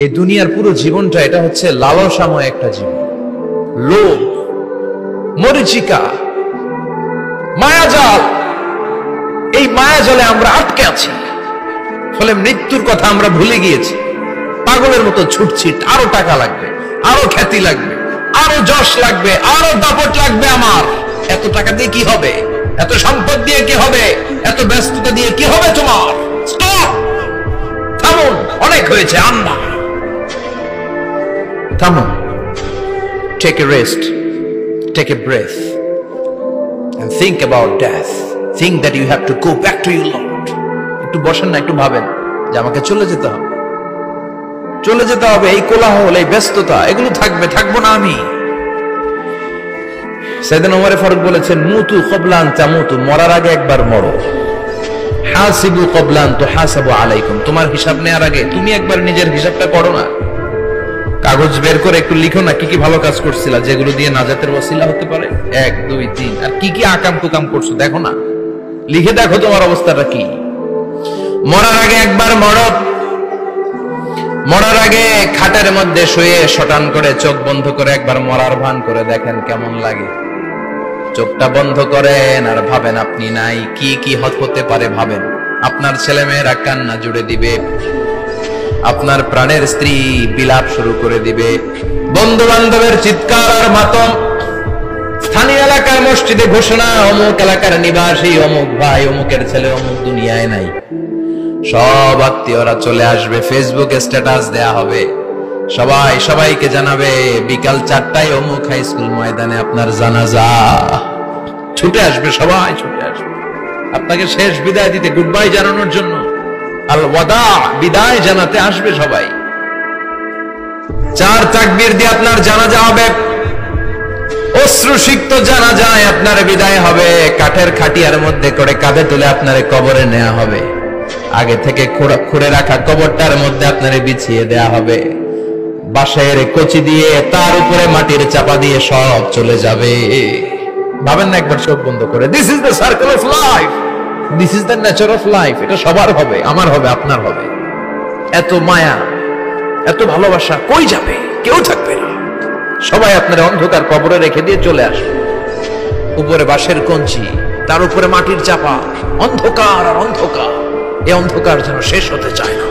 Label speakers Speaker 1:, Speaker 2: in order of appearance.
Speaker 1: এই দুনিয়ার পুরো জীবনটা এটা হচ্ছে লালসাময় একটা জীবন, লোভ, মরিচিকা, মায়াজাল। এই মায়াজালে আমরা আটকে আছি, ফলে মৃত্যুর কথা আমরা ভুলে গিয়েছি। পাগলের মতো ছুটছি, আরো টাকা লাগবে, আরো খ্যাতি লাগবে, আরো যশ লাগবে, আরো দাপট লাগবে। আমার এত টাকা দিয়ে কি হবে? এত সম্পদ দিয়ে কি হবে? এত ব্যস্ততা দিয়ে কি হবে তোমার? স্টপ, থামুন, অনেক হয়েছে। আম্মা থামুন, take a rest, take a breath and think about death. Think that you have to go back to your Lord. একটু বসেন না, একটু ভাবেন যে আমাকে চলে যেতে হবে, চলে যেতে হবে। এই কোলাহল, এই ব্যস্ততা, এগুলো থাকবে, থাকবো না আমি। সাইয়েদনা ওমর ফারুক বলেছেন, মুতু ক্বাবলা আন তামুতু, মরার আগে একবার মরো। হাসিবু ক্বাবলা আন তুহাসাবু আলাইকুম, তোমার হিসাব নেওয়ার আগে তুমি একবার নিজের হিসাবটা করো না। কাগজ বের করে একটু লিখো না, কি কি ভালো কাজ করছিলা, যেগুলো দিয়ে নাজাতের ওসিলা হতে পারে। 1 2 3, আর কি কি আকাম কুকাম করছো দেখো না, লিখে দেখো তোমার অবস্থাটা কি। মরার আগে একবার মরো। মরার আগে খাটের মধ্যে শুয়ে শটান করে চোখ বন্ধ করে একবার মরার ভান করে দেখেন কেমন লাগে। চোখটা বন্ধ করেন আর ভাবেন আপনি নাই, কি কি হতে পারে ভাবেন। আপনার ছেলে মেয়েরা কান্না জুড়ে দিবে, আপনার প্রাণের স্ত্রী বিলাপ শুরু করে দিবে, বন্ধু বান্ধবের চিৎকার আর মাতম, স্থানীয় এলাকায় মসজিদে ঘোষণা, অমুক এলাকার নিবাসী অমুক ভাই অমুকের ছেলে অমুক দুনিয়ায় নাই। সব আত্মীয়রা চলে আসবে, ফেসবুকে স্ট্যাটাস দেয়া হবে, সবাই সবাইকে জানাবে বিকাল 4টায় অমুক হাই স্কুল ময়দানে আপনার জানাজা। ছুটে আসবে, সবাই ছুটে আসবে আপনাকে শেষ বিদায় দিতে, গুড বাই জানানোর জন্য, আল ওয়াদা, বিদায় জানাতে আসবে সবাই। 4 তাকবীর দিয়ে আপনার জানাজা হবে, অশ্রুসিক্ত জানাজায় আপনার বিদায় হবে। কাঠের খাটিয়ার মধ্যে করে কাঁধে তুলে আপনার কবরে নেওয়া হবে। আগে থেকে খুঁড়ে রাখা কবরটার মধ্যে আপনারে বিছিয়ে দেয়া হবে। বাঁশের কচি দিয়ে তার উপরে মাটির চাপা দিয়ে সব চলে যাবে। ভাবেন না একবার চোখ বন্ধ করে, this is the circle of life, this is the nature of life. এটা সবার হবে, আমার হবে, আপনার হবে। এত মায়া, এত ভালোবাসা কই যাবে? কেউ থাকবে না, সবাই আপনার অন্ধকার কবরে রেখে দিয়ে চলে আসবে। উপরে বাঁশের কঞ্চি, তার উপরে মাটির চাপা, অন্ধকার আর অন্ধকার। এই অন্ধকার যেন শেষ হতে চায় না।